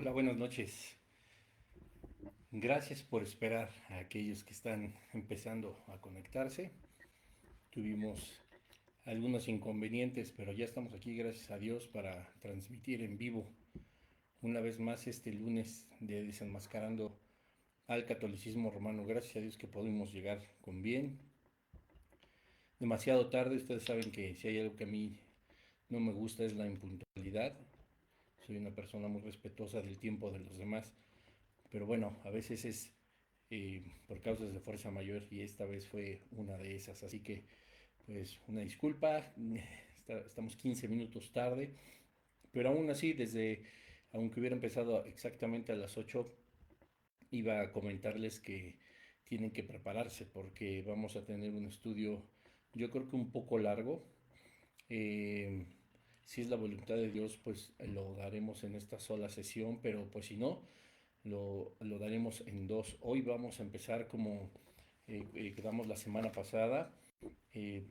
Hola, buenas noches. Gracias por esperar a aquellos que están empezando a conectarse. Tuvimos algunos inconvenientes, pero ya estamos aquí, gracias a Dios, para transmitir en vivo una vez más este lunes de Desenmascarando al Catolicismo Romano. Gracias a Dios que pudimos llegar con bien. Demasiado tarde, ustedes saben que si hay algo que a mí no me gusta es la impuntualidad. Soy una persona muy respetuosa del tiempo de los demás, pero bueno, a veces es por causas de fuerza mayor y esta vez fue una de esas. Así que, pues, una disculpa, estamos 15 minutos tarde, pero aún así, aunque hubiera empezado exactamente a las 8, iba a comentarles que tienen que prepararse porque vamos a tener un estudio, yo creo que un poco largo. Eh, si es la voluntad de Dios, pues lo daremos en esta sola sesión, pero pues si no, lo daremos en dos. Hoy vamos a empezar como quedamos la semana pasada,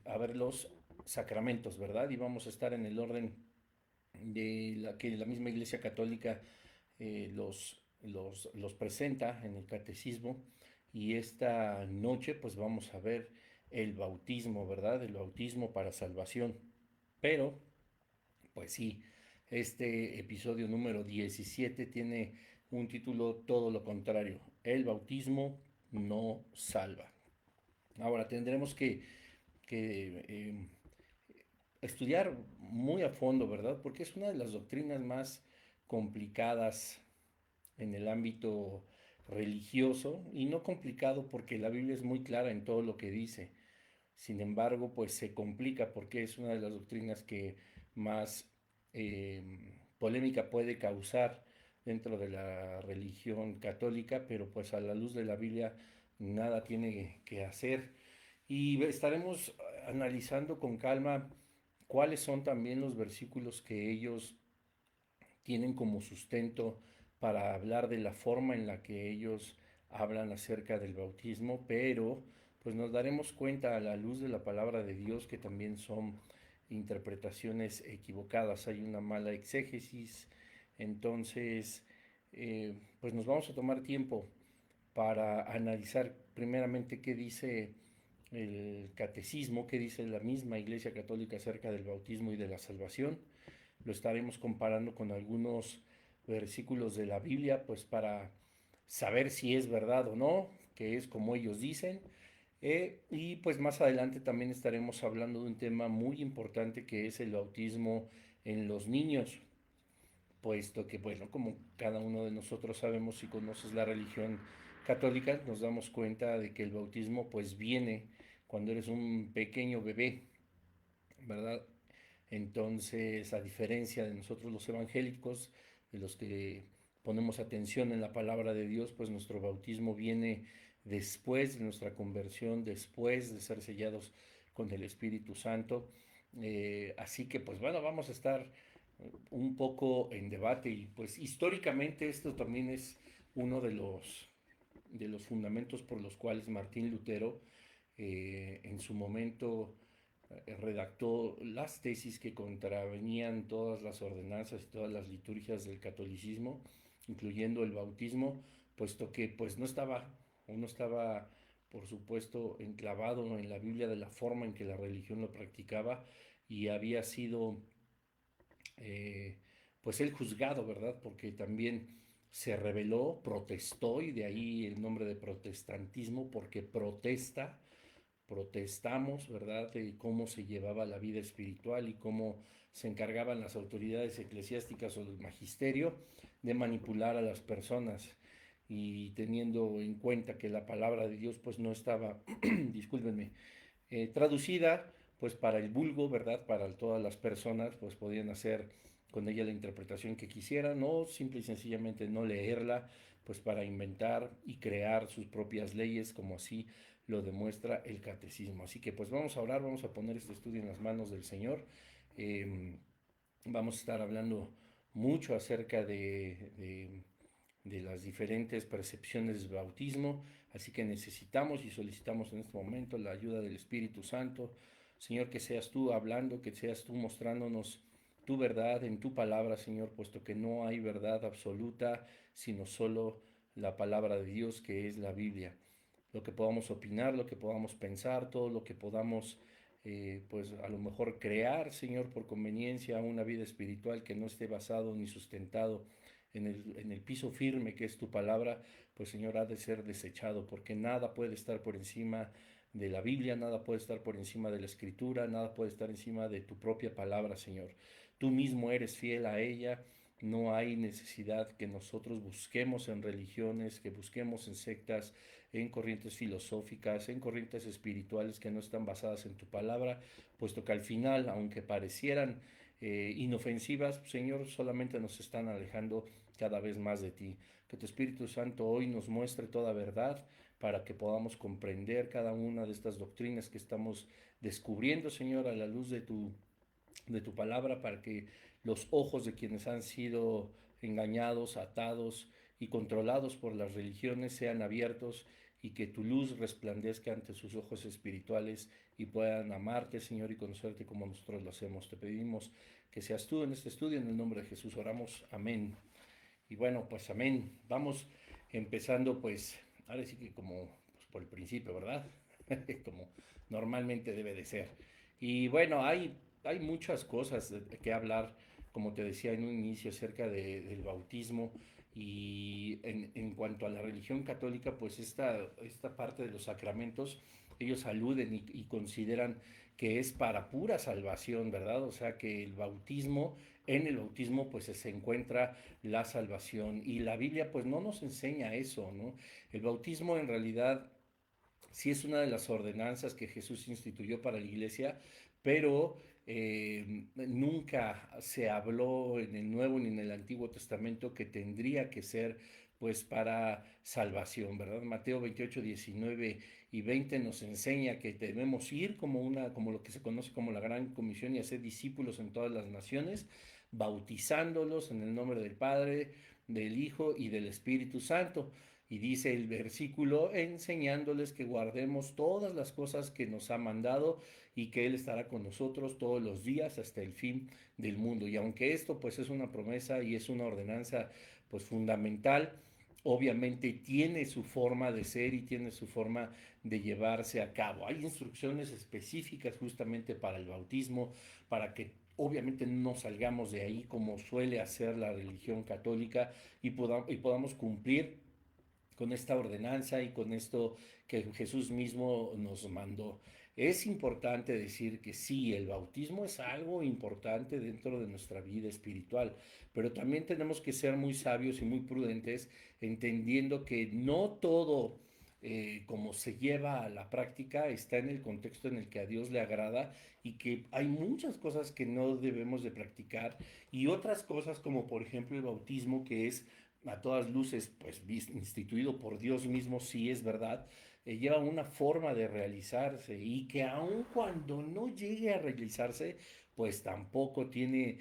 a ver los sacramentos, ¿verdad? Y vamos a estar en el orden de la que la misma Iglesia Católica los presenta en el catecismo. Y esta noche pues vamos a ver el bautismo, ¿verdad? El bautismo para salvación. Pero pues sí, este episodio número 17 tiene un título todo lo contrario. El bautismo no salva. Ahora tendremos que estudiar muy a fondo, ¿verdad? Porque es una de las doctrinas más complicadas en el ámbito religioso y no complicado porque la Biblia es muy clara en todo lo que dice. Sin embargo, pues se complica porque es una de las doctrinas que más eh, polémica puede causar dentro de la religión católica, pero pues a la luz de la Biblia nada tiene que hacer. Y estaremos analizando con calma cuáles son también los versículos que ellos tienen como sustento para hablar de la forma en la que ellos hablan acerca del bautismo, pero pues nos daremos cuenta a la luz de la palabra de Dios que también son interpretaciones equivocadas, hay una mala exégesis. Entonces pues nos vamos a tomar tiempo para analizar primeramente qué dice el catecismo, qué dice la misma Iglesia Católica acerca del bautismo y de la salvación. Lo estaremos comparando con algunos versículos de la Biblia, pues para saber si es verdad o no, que es como ellos dicen. Y pues más adelante también estaremos hablando de un tema muy importante que es el bautismo en los niños, puesto que, bueno, como cada uno de nosotros sabemos, si conoces la religión católica, nos damos cuenta de que el bautismo pues viene cuando eres un pequeño bebé, ¿verdad? Entonces, a diferencia de nosotros los evangélicos, de los que ponemos atención en la palabra de Dios, pues nuestro bautismo viene después de nuestra conversión, después de ser sellados con el Espíritu Santo. Así que, pues bueno, vamos a estar un poco en debate y pues históricamente esto también es uno de los fundamentos por los cuales Martín Lutero en su momento redactó las tesis que contravenían todas las ordenanzas y todas las liturgias del catolicismo, incluyendo el bautismo, puesto que pues no estaba por supuesto enclavado en la Biblia de la forma en que la religión lo practicaba y había sido eh, pues él juzgado, ¿verdad? Porque también se rebeló, protestó y de ahí el nombre de protestantismo porque protestamos, ¿verdad?, de cómo se llevaba la vida espiritual y cómo se encargaban las autoridades eclesiásticas o el magisterio de manipular a las personas y teniendo en cuenta que la palabra de Dios pues no estaba, discúlpenme, traducida pues para el vulgo, ¿verdad? Para todas las personas pues podían hacer con ella la interpretación que quisieran o simple y sencillamente no leerla pues para inventar y crear sus propias leyes como así lo demuestra el catecismo. Así que pues vamos a orar, vamos a poner este estudio en las manos del Señor. Eh, Vamos a estar hablando mucho acerca de las diferentes percepciones del bautismo, así que necesitamos y solicitamos en este momento la ayuda del Espíritu Santo. Señor, que seas tú hablando, que seas tú mostrándonos tu verdad en tu palabra, Señor, puesto que no hay verdad absoluta, sino solo la palabra de Dios, que es la Biblia. Lo que podamos opinar, lo que podamos pensar, todo lo que podamos, pues a lo mejor crear, Señor, por conveniencia, una vida espiritual que no esté basado ni sustentado en el piso firme que es tu palabra, pues Señor, ha de ser desechado, porque nada puede estar por encima de la Biblia, nada puede estar por encima de la Escritura, nada puede estar encima de tu propia palabra, Señor. Tú mismo eres fiel a ella. No hay necesidad que nosotros busquemos en religiones, que busquemos en sectas, en corrientes filosóficas, en corrientes espirituales que no están basadas en tu palabra, puesto que al final, aunque parecieran inofensivas, Señor, solamente nos están alejando cada vez más de ti. Que tu Espíritu Santo hoy nos muestre toda verdad para que podamos comprender cada una de estas doctrinas que estamos descubriendo, Señor, a la luz de tu palabra, para que los ojos de quienes han sido engañados, atados y controlados por las religiones sean abiertos y que tu luz resplandezca ante sus ojos espirituales y puedan amarte, Señor, y conocerte como nosotros lo hacemos. Te pedimos que seas tú en este estudio, en el nombre de Jesús oramos, amén. Y bueno, pues amén. Vamos empezando pues, ahora sí que como pues, por el principio, ¿verdad? Como normalmente debe de ser. Y bueno, hay muchas cosas de que hablar, como te decía en un inicio, acerca del bautismo. Y en cuanto a la religión católica, pues esta parte de los sacramentos, ellos aluden y consideran que es para pura salvación, ¿verdad? O sea, que en el bautismo pues se encuentra la salvación. Y la Biblia pues no nos enseña eso, ¿no? El bautismo en realidad sí es una de las ordenanzas que Jesús instituyó para la iglesia, pero nunca se habló en el Nuevo ni en el Antiguo Testamento que tendría que ser pues para salvación, ¿verdad? Mateo 28, 19 y 20 nos enseña que debemos ir como lo que se conoce como la Gran Comisión y hacer discípulos en todas las naciones, bautizándolos en el nombre del Padre, del Hijo y del Espíritu Santo. Y dice el versículo, enseñándoles que guardemos todas las cosas que nos ha mandado y que Él estará con nosotros todos los días hasta el fin del mundo. Y aunque esto pues es una promesa y es una ordenanza pues fundamental, obviamente tiene su forma de ser y tiene su forma de llevarse a cabo. Hay instrucciones específicas justamente para el bautismo, para que obviamente no salgamos de ahí como suele hacer la religión católica y podamos cumplir con esta ordenanza y con esto que Jesús mismo nos mandó. Es importante decir que sí, el bautismo es algo importante dentro de nuestra vida espiritual, pero también tenemos que ser muy sabios y muy prudentes, entendiendo que no todo como se lleva a la práctica está en el contexto en el que a Dios le agrada y que hay muchas cosas que no debemos de practicar y otras cosas como por ejemplo el bautismo que es a todas luces, pues instituido por Dios mismo, sí es verdad, lleva una forma de realizarse y que aun cuando no llegue a realizarse, pues tampoco tiene,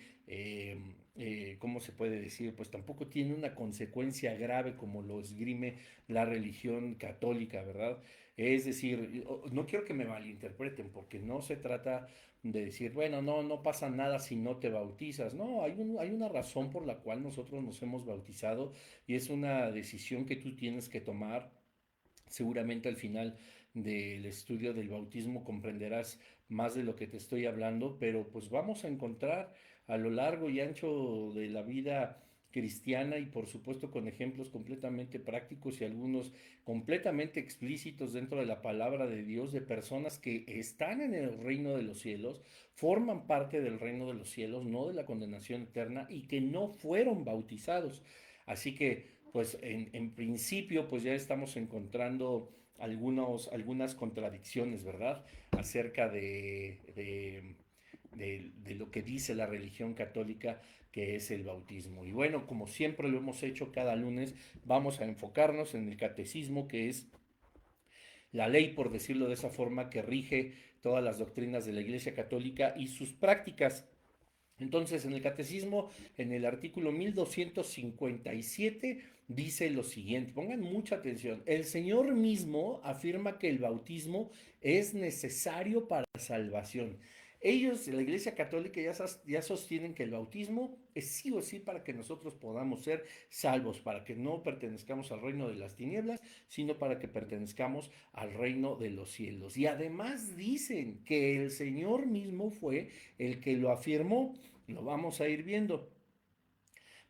¿cómo se puede decir? Pues tampoco tiene una consecuencia grave como lo esgrime la religión católica, ¿verdad? Es decir, no quiero que me malinterpreten, porque no se trata de decir, bueno, no pasa nada si no te bautizas. No, hay una razón por la cual nosotros nos hemos bautizado y es una decisión que tú tienes que tomar. Seguramente al final del estudio del bautismo comprenderás más de lo que te estoy hablando, pero pues vamos a encontrar a lo largo y ancho de la vida cristiana y por supuesto con ejemplos completamente prácticos y algunos completamente explícitos dentro de la palabra de Dios de personas que están en el reino de los cielos, forman parte del reino de los cielos, no de la condenación eterna y que no fueron bautizados. Así que pues en principio pues ya estamos encontrando algunas contradicciones, ¿verdad? Acerca de lo que dice la religión católica que es el bautismo. Y bueno, como siempre lo hemos hecho cada lunes, vamos a enfocarnos en el catecismo, que es la ley, por decirlo de esa forma, que rige todas las doctrinas de la Iglesia Católica y sus prácticas. Entonces, en el catecismo, en el artículo 1257, dice lo siguiente, pongan mucha atención, el Señor mismo afirma que el bautismo es necesario para la salvación. Ellos, la Iglesia Católica, ya sostienen que el bautismo es sí o sí para que nosotros podamos ser salvos, para que no pertenezcamos al reino de las tinieblas, sino para que pertenezcamos al reino de los cielos. Y además dicen que el Señor mismo fue el que lo afirmó. Lo vamos a ir viendo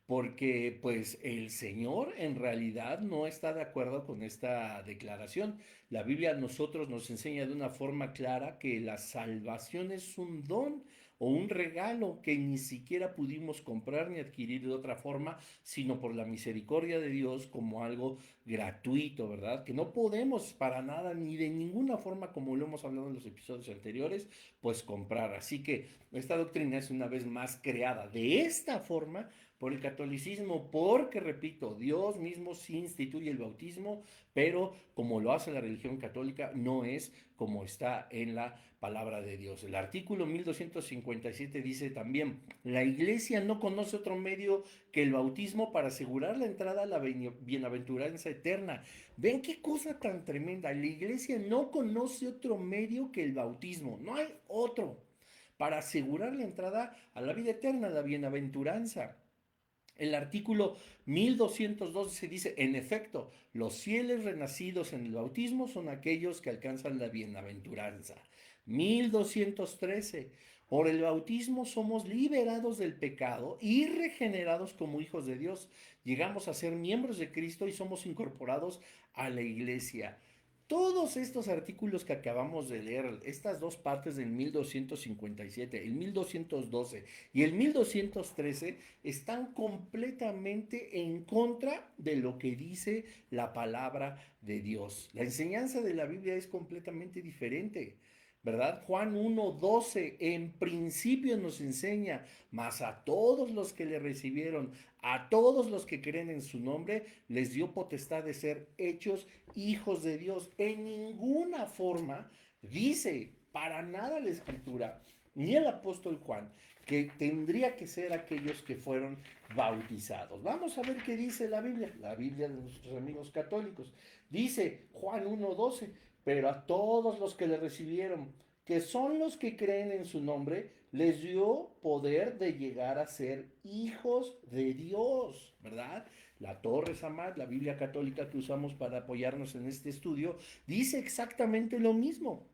porque pues el Señor en realidad no está de acuerdo con esta declaración. La Biblia a nosotros nos enseña de una forma clara que la salvación es un don o un regalo que ni siquiera pudimos comprar ni adquirir de otra forma, sino por la misericordia de Dios como algo gratuito, ¿verdad? Que no podemos para nada ni de ninguna forma, como lo hemos hablado en los episodios anteriores, pues comprar. Así que esta doctrina es una vez más creada de esta forma por el catolicismo, porque, repito, Dios mismo sí instituye el bautismo, pero como lo hace la religión católica, no es como está en la palabra de Dios. El artículo 1257 dice también, la iglesia no conoce otro medio que el bautismo para asegurar la entrada a la bienaventuranza eterna. ¿Ven qué cosa tan tremenda? La iglesia no conoce otro medio que el bautismo, no hay otro para asegurar la entrada a la vida eterna, a la bienaventuranza. El artículo 1212 dice, en efecto, los fieles renacidos en el bautismo son aquellos que alcanzan la bienaventuranza. 1213, por el bautismo somos liberados del pecado y regenerados como hijos de Dios. Llegamos a ser miembros de Cristo y somos incorporados a la iglesia. Todos estos artículos que acabamos de leer, estas dos partes del 1257, el 1212 y el 1213, están completamente en contra de lo que dice la palabra de Dios. La enseñanza de la Biblia es completamente diferente. ¿Verdad? Juan 1:12 en principio nos enseña, mas a todos los que le recibieron, a todos los que creen en su nombre, les dio potestad de ser hechos hijos de Dios. En ninguna forma dice, para nada la escritura, ni el apóstol Juan, que tendría que ser aquellos que fueron bautizados. Vamos a ver qué dice la Biblia de nuestros amigos católicos. Dice Juan 1:12, pero a todos los que le recibieron, que son los que creen en su nombre, les dio poder de llegar a ser hijos de Dios, ¿verdad? La Torre Samad, la Biblia católica que usamos para apoyarnos en este estudio, dice exactamente lo mismo.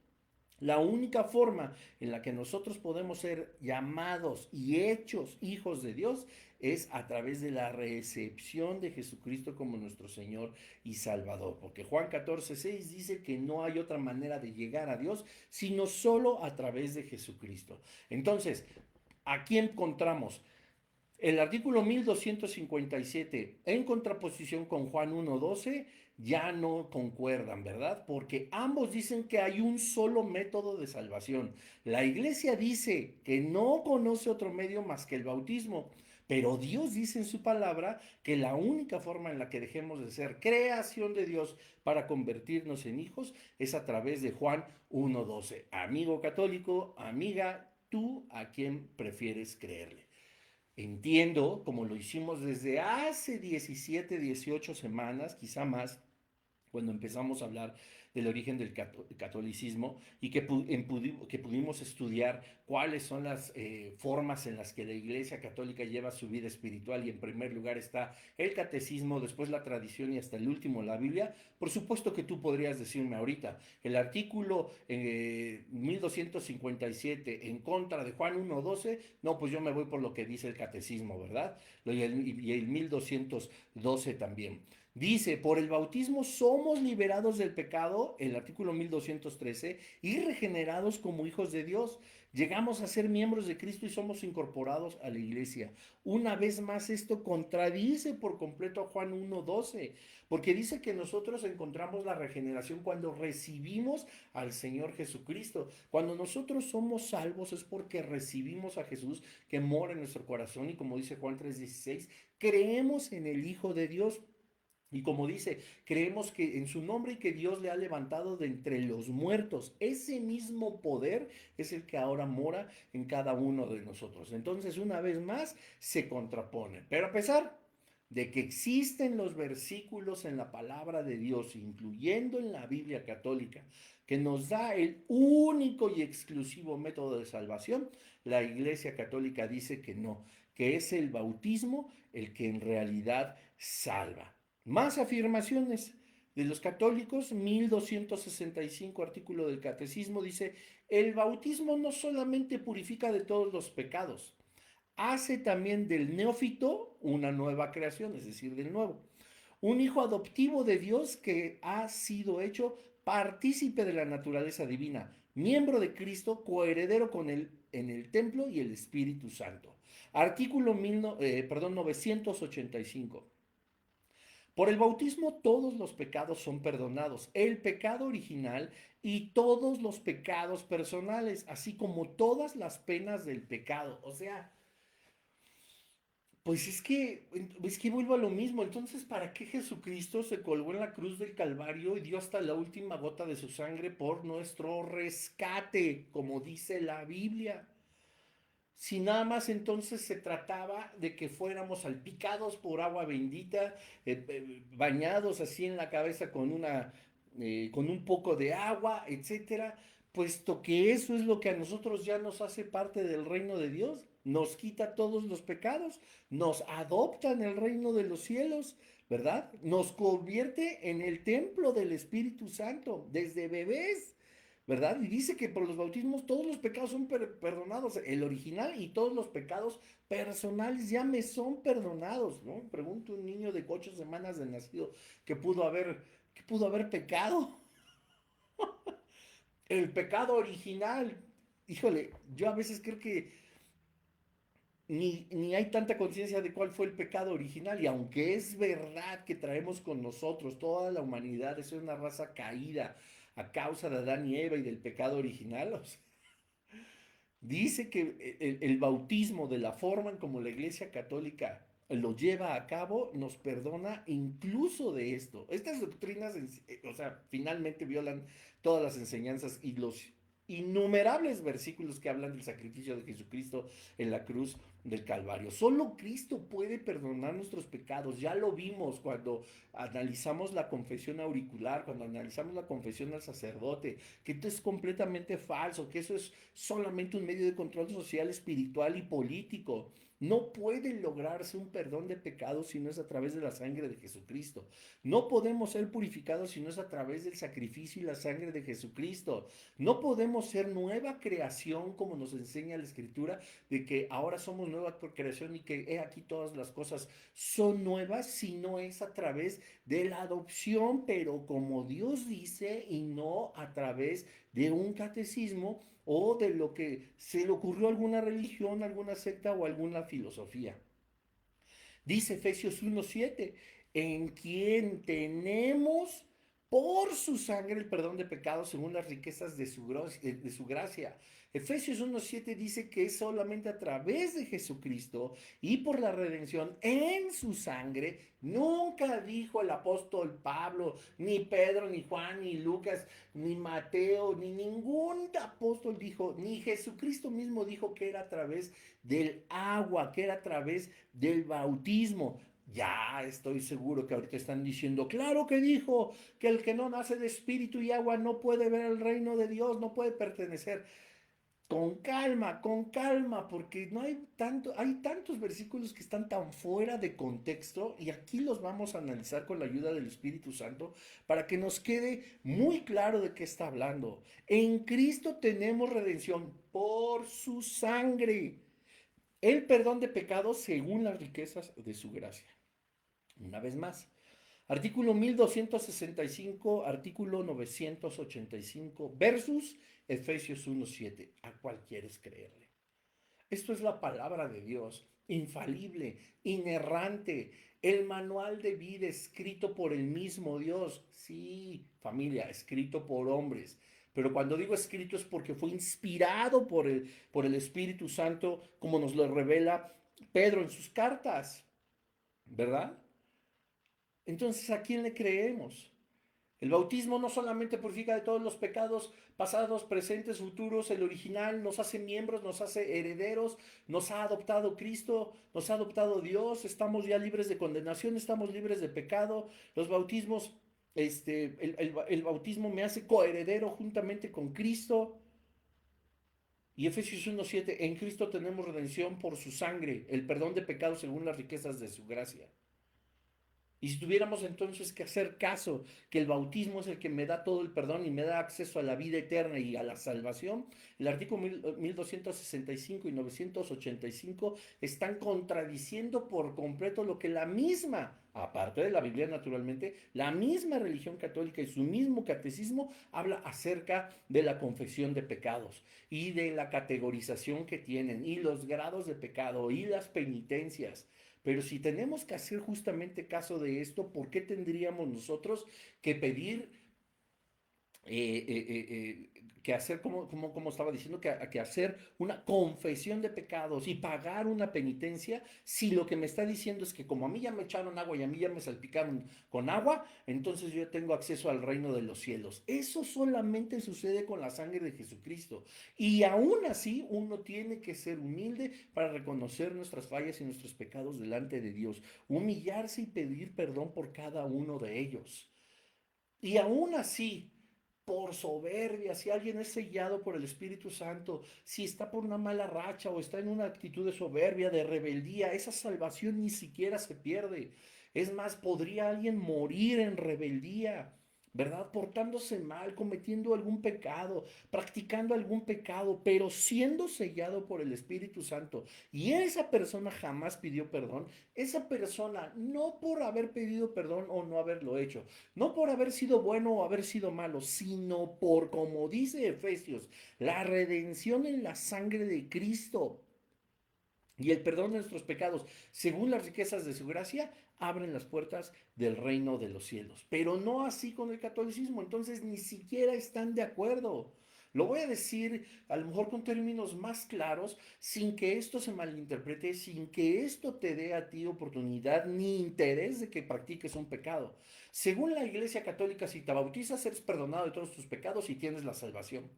La única forma en la que nosotros podemos ser llamados y hechos hijos de Dios es a través de la recepción de Jesucristo como nuestro Señor y Salvador. Porque Juan 14:6 dice que no hay otra manera de llegar a Dios sino solo a través de Jesucristo. Entonces, aquí encontramos el artículo 1257 en contraposición con Juan 1:12 ya no concuerdan, ¿verdad? Porque ambos dicen que hay un solo método de salvación. La iglesia dice que no conoce otro medio más que el bautismo, pero Dios dice en su palabra que la única forma en la que dejemos de ser creación de Dios para convertirnos en hijos es a través de Juan 1:12. Amigo católico, amiga, ¿tú a quién prefieres creerle? Entiendo, como lo hicimos desde hace 17, 18 semanas, quizá más, cuando empezamos a hablar del origen del catolicismo y que pudimos estudiar cuáles son las formas en las que la Iglesia Católica lleva su vida espiritual y en primer lugar está el catecismo, después la tradición y hasta el último la Biblia. Por supuesto que tú podrías decirme ahorita, el artículo 1257 en contra de Juan 1:12, no, pues yo me voy por lo que dice el catecismo, ¿verdad? Y el 1212 también. Dice, por el bautismo somos liberados del pecado, el artículo 1213, y regenerados como hijos de Dios. Llegamos a ser miembros de Cristo y somos incorporados a la iglesia. Una vez más, esto contradice por completo a Juan 1:12, porque dice que nosotros encontramos la regeneración cuando recibimos al Señor Jesucristo. Cuando nosotros somos salvos es porque recibimos a Jesús que mora en nuestro corazón y como dice Juan 3:16, creemos en el Hijo de Dios. Y como dice, creemos que en su nombre y que Dios le ha levantado de entre los muertos. Ese mismo poder es el que ahora mora en cada uno de nosotros. Entonces, una vez más, se contrapone. Pero a pesar de que existen los versículos en la palabra de Dios, incluyendo en la Biblia católica, que nos da el único y exclusivo método de salvación, la Iglesia Católica dice que no, que es el bautismo el que en realidad salva. Más afirmaciones de los católicos, 1265 artículo del Catecismo dice, el bautismo no solamente purifica de todos los pecados, hace también del neófito una nueva creación, es decir, del nuevo. Un hijo adoptivo de Dios que ha sido hecho partícipe de la naturaleza divina, miembro de Cristo, coheredero con él en el templo y el Espíritu Santo. Artículo 985. Por el bautismo todos los pecados son perdonados, el pecado original y todos los pecados personales, así como todas las penas del pecado. O sea, pues es que vuelvo a lo mismo. Entonces, ¿para qué Jesucristo se colgó en la cruz del Calvario y dio hasta la última gota de su sangre por nuestro rescate, como dice la Biblia? Si nada más entonces se trataba de que fuéramos salpicados por agua bendita, bañados así en la cabeza con un poco de agua, etcétera, puesto que eso es lo que a nosotros ya nos hace parte del reino de Dios, nos quita todos los pecados, nos adopta en el reino de los cielos, ¿verdad? Nos convierte en el templo del Espíritu Santo desde bebés. ¿Verdad? Y dice que por los bautismos todos los pecados son perdonados, el original y todos los pecados personales ya me son perdonados, ¿no? Pregunto a un niño de 8 semanas de nacido que pudo haber pecado, el pecado original. Híjole, yo a veces creo que ni hay tanta conciencia de cuál fue el pecado original, y aunque es verdad que traemos con nosotros toda la humanidad, es una raza caída a causa de Adán y Eva y del pecado original, o sea, dice que el bautismo, de la forma en como la Iglesia Católica lo lleva a cabo, nos perdona incluso de esto. Estas doctrinas, o sea, finalmente violan todas las enseñanzas y los innumerables versículos que hablan del sacrificio de Jesucristo en la cruz del Calvario. Solo Cristo puede perdonar nuestros pecados. Ya lo vimos cuando analizamos la confesión auricular, cuando analizamos la confesión al sacerdote, que esto es completamente falso, que eso es solamente un medio de control social, espiritual y político. No puede lograrse un perdón de pecados si no es a través de la sangre de Jesucristo. No podemos ser purificados si no es a través del sacrificio y la sangre de Jesucristo. No podemos ser nueva creación como nos enseña la Escritura, de que ahora somos nueva creación y que he aquí todas las cosas son nuevas, si no es a través de la adopción, pero como Dios dice, y no a través de un catecismo o de lo que se le ocurrió a alguna religión, alguna secta o alguna filosofía. Dice Efesios 1:7, en quien tenemos por su sangre el perdón de pecados según las riquezas de su gracia. Efesios 1:7 dice que es solamente a través de Jesucristo y por la redención en su sangre. Nunca dijo el apóstol Pablo, ni Pedro, ni Juan, ni Lucas, ni Mateo, ni ningún apóstol dijo, ni Jesucristo mismo dijo que era a través del agua, que era a través del bautismo. Ya estoy seguro que ahorita están diciendo, claro que dijo que el que no nace de espíritu y agua no puede ver el reino de Dios, no puede pertenecer. Con calma, porque no hay tantos versículos que están tan fuera de contexto, y aquí los vamos a analizar con la ayuda del Espíritu Santo para que nos quede muy claro de qué está hablando. En Cristo tenemos redención por su sangre, el perdón de pecados según las riquezas de su gracia. Una vez más, artículo 1265, artículo 985, versus Efesios 1:7. ¿A cuál quieres creerle? Esto es la palabra de Dios, infalible, inerrante, el manual de vida escrito por el mismo Dios. Sí, familia, escrito por hombres. Pero cuando digo escrito es porque fue inspirado por el Espíritu Santo, como nos lo revela Pedro en sus cartas, ¿verdad? Entonces, ¿a quién le creemos? El bautismo no solamente purifica de todos los pecados pasados, presentes, futuros, el original nos hace miembros, nos hace herederos, nos ha adoptado Cristo, nos ha adoptado Dios, estamos ya libres de condenación, estamos libres de pecado. Los bautismos, el bautismo me hace coheredero juntamente con Cristo. Y Efesios 1:7, en Cristo tenemos redención por su sangre, el perdón de pecados según las riquezas de su gracia. Y si tuviéramos entonces que hacer caso, que el bautismo es el que me da todo el perdón y me da acceso a la vida eterna y a la salvación, el artículo 1265 y 985 están contradiciendo por completo lo que la misma, aparte de la Biblia naturalmente, la misma religión católica y su mismo catecismo habla acerca de la confesión de pecados y de la categorización que tienen y los grados de pecado y las penitencias. Pero si tenemos que hacer justamente caso de esto, ¿por qué tendríamos nosotros que pedir, que hacer, como estaba diciendo, que hacer una confesión de pecados y pagar una penitencia, si lo que me está diciendo es que como a mí ya me echaron agua y a mí ya me salpicaron con agua, entonces yo tengo acceso al reino de los cielos? Eso solamente sucede con la sangre de Jesucristo. Y aún así uno tiene que ser humilde para reconocer nuestras fallas y nuestros pecados delante de Dios, humillarse y pedir perdón por cada uno de ellos. Y aún así, por soberbia, si alguien es sellado por el Espíritu Santo, si está por una mala racha o está en una actitud de soberbia, de rebeldía, esa salvación ni siquiera se pierde. Es más, podría alguien morir en rebeldía, ¿verdad? Portándose mal, cometiendo algún pecado, practicando algún pecado, pero siendo sellado por el Espíritu Santo. Y esa persona jamás pidió perdón. Esa persona, no por haber pedido perdón o no haberlo hecho, no por haber sido bueno o haber sido malo, sino por, como dice Efesios, la redención en la sangre de Cristo y el perdón de nuestros pecados, según las riquezas de su gracia, abren las puertas del reino de los cielos. Pero no así con el catolicismo, entonces ni siquiera están de acuerdo. Lo voy a decir a lo mejor con términos más claros, sin que esto se malinterprete, sin que esto te dé a ti oportunidad ni interés de que practiques un pecado. Según la Iglesia Católica, si te bautizas, eres perdonado de todos tus pecados y tienes la salvación.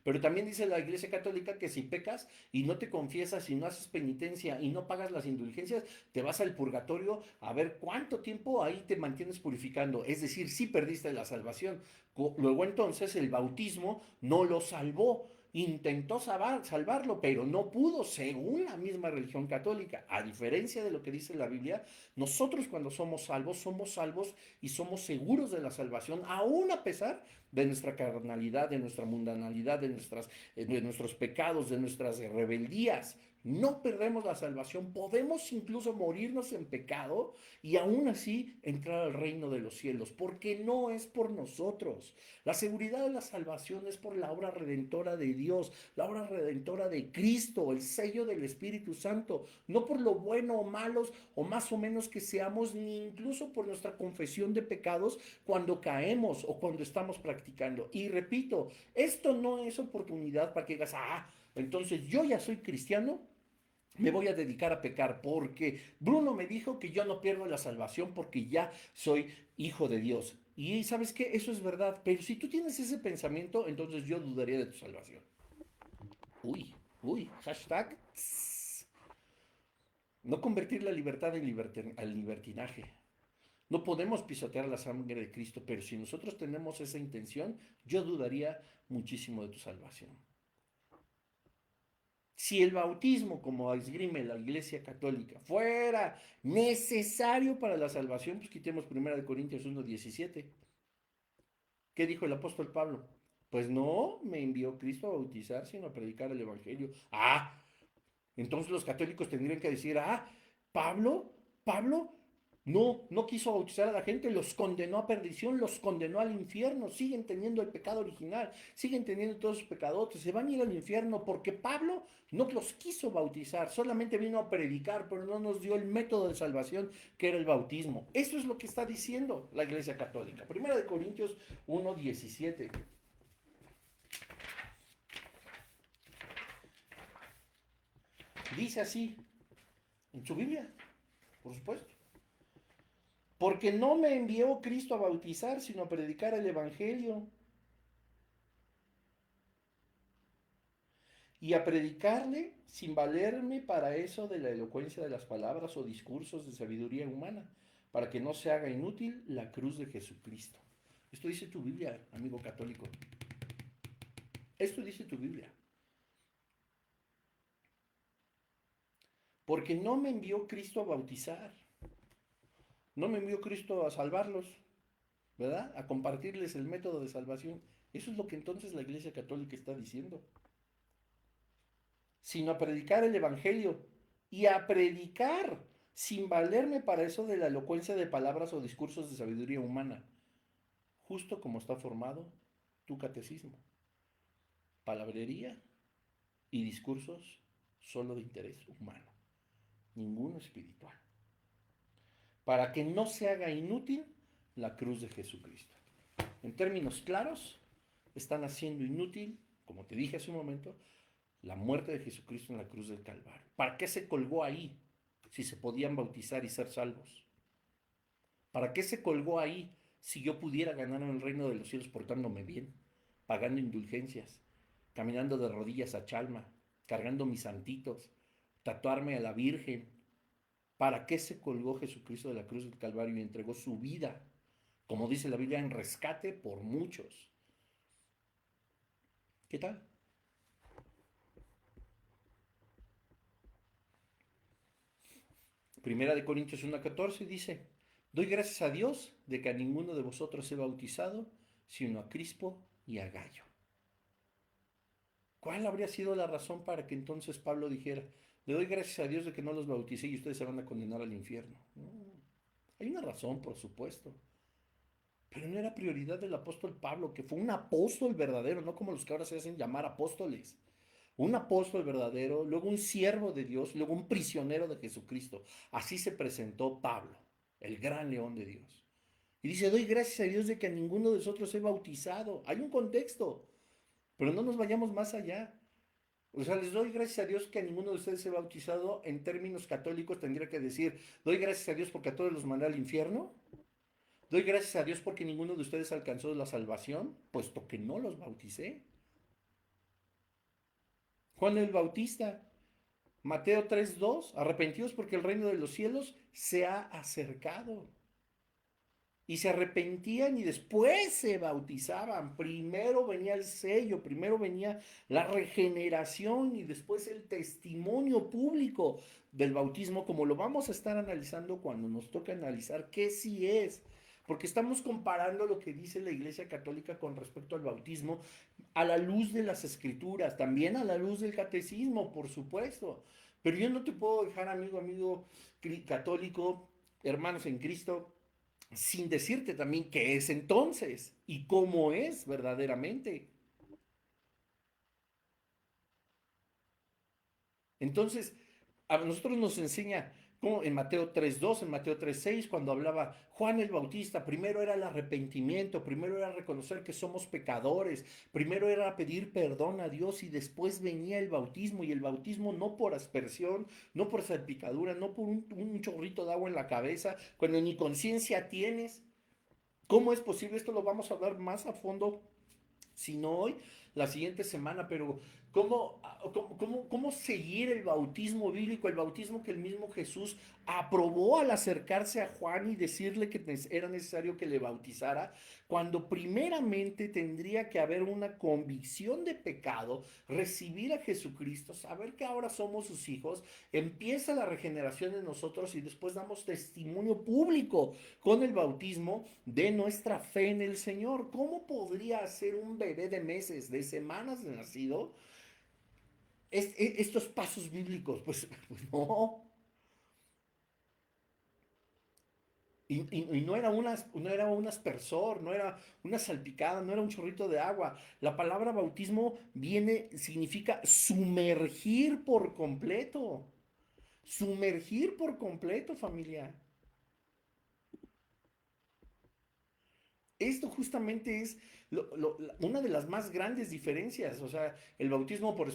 Pero también dice la Iglesia Católica que si pecas y no te confiesas y no haces penitencia y no pagas las indulgencias, te vas al purgatorio a ver cuánto tiempo ahí te mantienes purificando. Es decir, sí perdiste la salvación. Luego entonces el bautismo no lo salvó. Intentó salvarlo, pero no pudo, según la misma religión católica. A diferencia de lo que dice la Biblia, nosotros cuando somos salvos y somos seguros de la salvación, aún a pesar de nuestra carnalidad, de nuestra mundanalidad, de nuestros pecados, de nuestras rebeldías. No perdemos la salvación, podemos incluso morirnos en pecado y aún así entrar al reino de los cielos, porque no es por nosotros. La seguridad de la salvación es por la obra redentora de Dios, la obra redentora de Cristo, el sello del Espíritu Santo, no por lo bueno o malos o más o menos que seamos, ni incluso por nuestra confesión de pecados cuando caemos o cuando estamos practicando. Y repito, esto no es oportunidad para que digas, entonces yo ya soy cristiano, me voy a dedicar a pecar porque Bruno me dijo que yo no pierdo la salvación porque ya soy hijo de Dios. Y sabes qué, eso es verdad, pero si tú tienes ese pensamiento, entonces yo dudaría de tu salvación. Uy, uy, hashtag. Tss. No convertir la libertad en al libertinaje. No podemos pisotear la sangre de Cristo, pero si nosotros tenemos esa intención, yo dudaría muchísimo de tu salvación. Si el bautismo, como esgrime la Iglesia Católica, fuera necesario para la salvación, pues quitemos 1 Corintios 1:17. ¿Qué dijo el apóstol Pablo? Pues no me envió Cristo a bautizar, sino a predicar el Evangelio. Entonces los católicos tendrían que decir, Pablo no quiso bautizar a la gente, los condenó a perdición, los condenó al infierno, siguen teniendo el pecado original, siguen teniendo todos sus pecadotes, se van a ir al infierno porque Pablo no los quiso bautizar, solamente vino a predicar, pero no nos dio el método de salvación que era el bautismo. Eso es lo que está diciendo la Iglesia Católica. 1 Corintios 1:17. Dice así, en su Biblia, por supuesto. Porque no me envió Cristo a bautizar, sino a predicar el Evangelio y a predicarle sin valerme para eso de la elocuencia de las palabras o discursos de sabiduría humana, para que no se haga inútil la cruz de Jesucristo. Esto dice tu Biblia, amigo católico. Esto dice tu Biblia. Porque no me envió Cristo a bautizar, no me envió Cristo a salvarlos, ¿verdad? A compartirles el método de salvación. Eso es lo que entonces la Iglesia Católica está diciendo. Sino a predicar el Evangelio y a predicar sin valerme para eso de la elocuencia de palabras o discursos de sabiduría humana, justo como está formado tu catecismo. Palabrería y discursos solo de interés humano, ninguno espiritual. Para que no se haga inútil la cruz de Jesucristo. En términos claros, están haciendo inútil, como te dije hace un momento, la muerte de Jesucristo en la cruz del Calvario. ¿Para qué se colgó ahí si se podían bautizar y ser salvos? ¿Para qué se colgó ahí si yo pudiera ganar en el reino de los cielos portándome bien, pagando indulgencias, caminando de rodillas a Chalma, cargando mis santitos, tatuarme a la Virgen? ¿Para qué se colgó Jesucristo de la cruz del Calvario y entregó su vida, como dice la Biblia, en rescate por muchos? ¿Qué tal? Primera de Corintios 1:14 dice, doy gracias a Dios de que a ninguno de vosotros he bautizado, sino a Crispo y a Gallo. ¿Cuál habría sido la razón para que entonces Pablo dijera, le doy gracias a Dios de que no los bauticé y ustedes se van a condenar al infierno? No, hay una razón, por supuesto, pero no era prioridad del apóstol Pablo, que fue un apóstol verdadero, no como los que ahora se hacen llamar apóstoles. Un apóstol verdadero, luego un siervo de Dios, luego un prisionero de Jesucristo. Así se presentó Pablo, el gran león de Dios. Y dice, doy gracias a Dios de que a ninguno de nosotros he bautizado. Hay un contexto, pero no nos vayamos más allá. O sea, les doy gracias a Dios que a ninguno de ustedes he bautizado. En términos católicos tendría que decir, doy gracias a Dios porque a todos los mandé al infierno. Doy gracias a Dios porque ninguno de ustedes alcanzó la salvación, puesto que no los bauticé. Juan el Bautista, Mateo 3:2, arrepentidos porque el reino de los cielos se ha acercado. Y se arrepentían y después se bautizaban. Primero venía el sello, primero venía la regeneración y después el testimonio público del bautismo, como lo vamos a estar analizando cuando nos toca analizar qué sí es. Porque estamos comparando lo que dice la Iglesia Católica con respecto al bautismo a la luz de las Escrituras, también a la luz del catecismo, por supuesto. Pero yo no te puedo dejar, amigo católico, hermanos en Cristo, sin decirte también qué es entonces y cómo es verdaderamente. Entonces, a nosotros nos enseña como en Mateo 3:2, en Mateo 3:6, cuando hablaba Juan el Bautista, primero era el arrepentimiento, primero era reconocer que somos pecadores, primero era pedir perdón a Dios y después venía el bautismo, y el bautismo no por aspersión, no por salpicadura, no por un chorrito de agua en la cabeza, cuando ni conciencia tienes. ¿Cómo es posible? Esto lo vamos a hablar más a fondo, si no hoy, la siguiente semana, pero ¿cómo seguir el bautismo bíblico, el bautismo que el mismo Jesús aprobó al acercarse a Juan y decirle que era necesario que le bautizara, cuando primeramente tendría que haber una convicción de pecado, recibir a Jesucristo, saber que ahora somos sus hijos, empieza la regeneración en nosotros y después damos testimonio público con el bautismo de nuestra fe en el Señor? ¿Cómo podría ser un bebé de meses, de semanas de nacido, estos pasos bíblicos? Pues no. Y no era un aspersor, no era una salpicada, no era un chorrito de agua. La palabra bautismo significa sumergir por completo. Sumergir por completo, familia. esto justamente es una de las más grandes diferencias, o sea, el bautismo por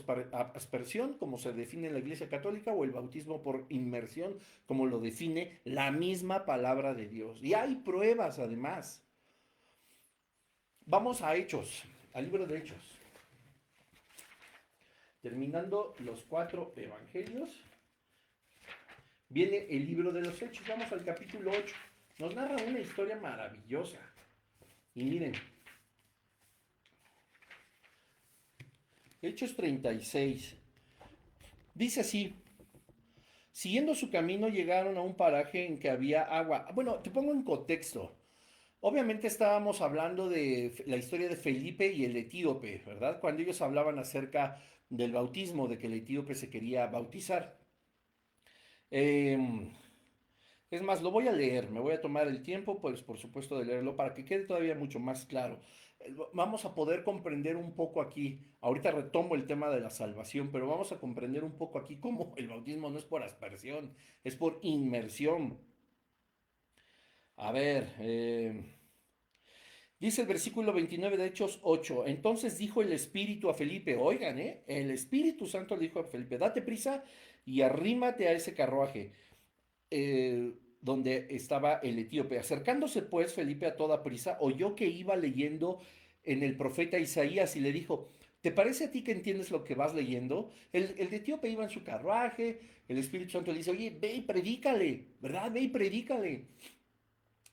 aspersión, como se define en la Iglesia Católica, o el bautismo por inmersión, como lo define la misma palabra de Dios. Y hay pruebas además. Vamos a Hechos, al libro de Hechos. Terminando los 4 evangelios, viene el libro de los Hechos. Vamos al capítulo 8. Nos narra una historia maravillosa. Y miren, Hechos 36. Dice así: siguiendo su camino llegaron a un paraje en que había agua. Bueno, te pongo en contexto. Obviamente estábamos hablando de la historia de Felipe y el etíope, ¿verdad? Cuando ellos hablaban acerca del bautismo, de que el etíope se quería bautizar. Eh, es más, lo voy a leer, me voy a tomar el tiempo, pues por supuesto, de leerlo para que quede todavía mucho más claro. Vamos a poder comprender un poco aquí, ahorita retomo el tema de la salvación, pero vamos a comprender un poco aquí cómo el bautismo no es por aspersión, es por inmersión. A ver, dice el versículo 29 de Hechos 8. Entonces dijo el Espíritu a Felipe, oigan, el Espíritu Santo le dijo a Felipe, date prisa y arrímate a ese carruaje donde estaba el etíope. Acercándose pues Felipe a toda prisa, oyó que iba leyendo en el profeta Isaías y le dijo, ¿te parece a ti que entiendes lo que vas leyendo? El etíope iba en su carruaje, el Espíritu Santo le dice, oye, ve y predícale, ¿verdad? Ve y predícale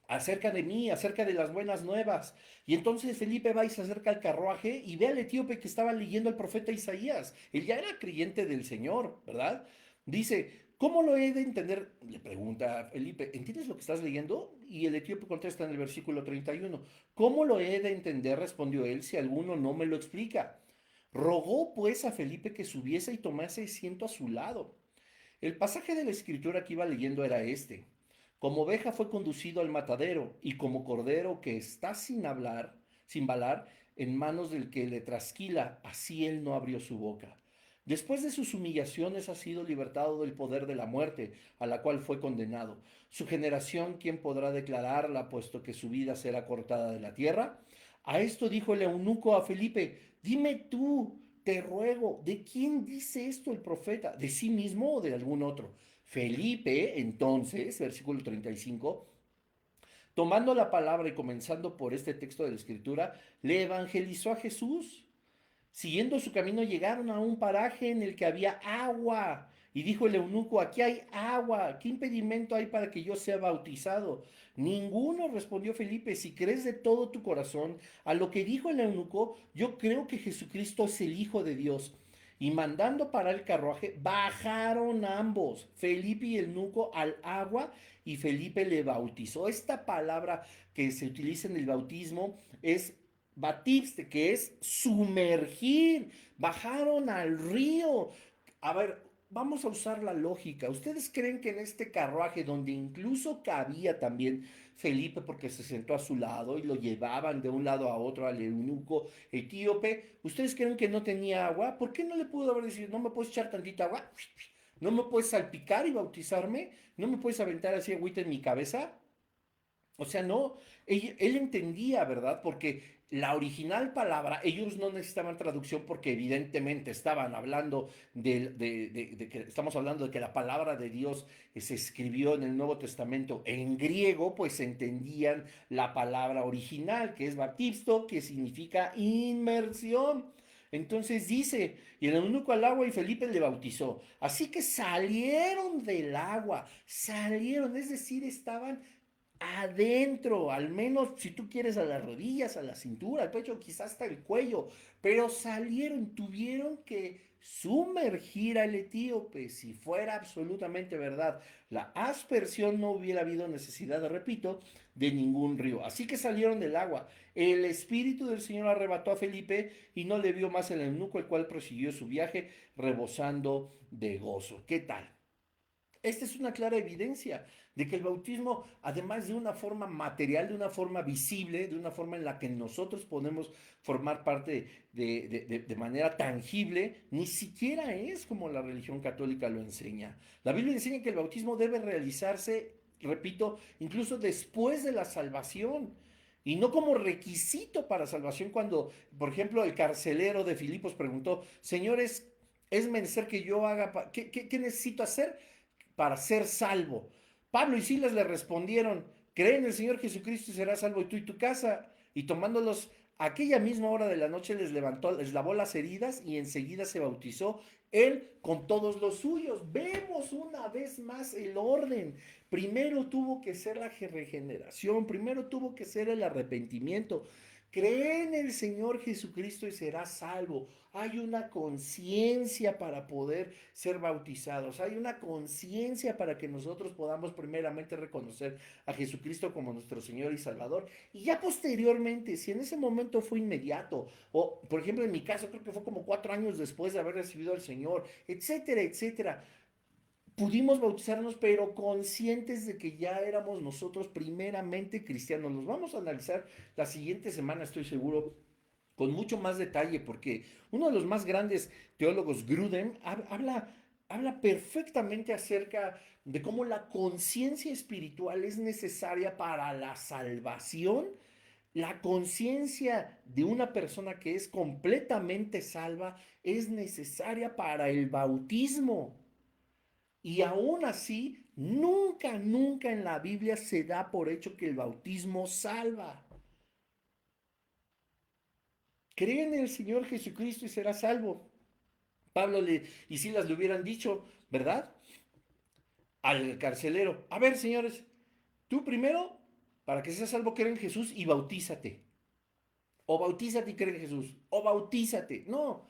acerca de mí, acerca de las buenas nuevas. Y entonces Felipe va y se acerca al carruaje y ve al etíope que estaba leyendo al profeta Isaías. Él ya era creyente del Señor, ¿verdad? Dice, ¿cómo lo he de entender? Le pregunta a Felipe, ¿entiendes lo que estás leyendo? Y el etíope contesta en el versículo 31, ¿cómo lo he de entender? Respondió él, si alguno no me lo explica. Rogó pues a Felipe que subiese y tomase asiento a su lado. El pasaje de la escritura que iba leyendo era este. Como oveja fue conducido al matadero y como cordero que está sin hablar, sin balar, en manos del que le trasquila, así él no abrió su boca. Después de sus humillaciones ha sido libertado del poder de la muerte, a la cual fue condenado. Su generación, ¿quién podrá declararla, puesto que su vida será cortada de la tierra? A esto dijo el eunuco a Felipe, dime tú, te ruego, ¿de quién dice esto el profeta? ¿De sí mismo o de algún otro? Felipe, entonces, versículo 35, tomando la palabra y comenzando por este texto de la Escritura, le evangelizó a Jesús. Siguiendo su camino llegaron a un paraje en el que había agua. Y dijo el eunuco, aquí hay agua, ¿qué impedimento hay para que yo sea bautizado? Ninguno, respondió Felipe, si crees de todo tu corazón a lo que dijo el eunuco, yo creo que Jesucristo es el Hijo de Dios. Y mandando parar el carruaje, bajaron ambos, Felipe y el eunuco, al agua y Felipe le bautizó. Esta palabra que se utiliza en el bautismo es batiste, que es sumergir. Bajaron al río. A ver, vamos a usar la lógica. ¿Ustedes creen que en este carruaje, donde incluso cabía también Felipe porque se sentó a su lado y lo llevaban de un lado a otro al eunuco etíope, ¿ustedes creen que no tenía agua? ¿Por qué no le pudo haber dicho, no me puedes echar tantita agua? ¿No me puedes salpicar y bautizarme? ¿No me puedes aventar así agüita en mi cabeza? O sea, no, él entendía, ¿verdad? Porque la original palabra, ellos no necesitaban traducción porque evidentemente estaban hablando de que estamos hablando de que la palabra de Dios se escribió en el Nuevo Testamento en griego, pues entendían la palabra original, que es baptisto, que significa inmersión. Entonces dice, y el eunuco al agua y Felipe le bautizó. Así que salieron del agua, salieron, es decir, estaban adentro, al menos si tú quieres a las rodillas, a la cintura, al pecho, quizás hasta el cuello, pero salieron, tuvieron que sumergir al etíope, si fuera absolutamente verdad. La aspersión no hubiera habido necesidad, repito, de ningún río. Así que salieron del agua. El Espíritu del Señor arrebató a Felipe y no le vio más el eunuco, el cual prosiguió su viaje rebosando de gozo. ¿Qué tal? Esta es una clara evidencia de que el bautismo, además de una forma material, de una forma visible, de una forma en la que nosotros podemos formar parte de manera tangible, ni siquiera es como la religión católica lo enseña. La Biblia enseña que el bautismo debe realizarse, repito, incluso después de la salvación. y no como requisito para salvación cuando, por ejemplo, el carcelero de Filipos preguntó, señores, es menester que yo haga, ¿qué necesito hacer para ser salvo? Pablo y Silas le respondieron, cree en el Señor Jesucristo y serás salvo y tú y tu casa. Y tomándolos aquella misma hora de la noche les levantó, les lavó las heridas y enseguida se bautizó él con todos los suyos. Vemos una vez más el orden. Primero tuvo que ser la regeneración, primero tuvo que ser el arrepentimiento. Cree en el Señor Jesucristo y serás salvo. Hay una conciencia para poder ser bautizados. Hay una conciencia para que nosotros podamos primeramente reconocer a Jesucristo como nuestro Señor y Salvador. Y ya posteriormente, si en ese momento fue inmediato, o por ejemplo en mi caso creo que fue como 4 años después de haber recibido al Señor, etcétera, etcétera, pudimos bautizarnos, pero conscientes de que ya éramos nosotros primeramente cristianos. Nos vamos a analizar la siguiente semana, estoy seguro, con mucho más detalle, porque uno de los más grandes teólogos, Grudem, habla perfectamente acerca de cómo la conciencia espiritual es necesaria para la salvación. La conciencia de una persona que es completamente salva es necesaria para el bautismo. Y aún así, nunca, nunca en la Biblia se da por hecho que el bautismo salva. Cree en el Señor Jesucristo y serás salvo. Y Silas le hubieran dicho, ¿verdad? Al carcelero, a ver, señores, tú primero, para que seas salvo, cree en Jesús y bautízate. O bautízate y cree en Jesús. O bautízate. No,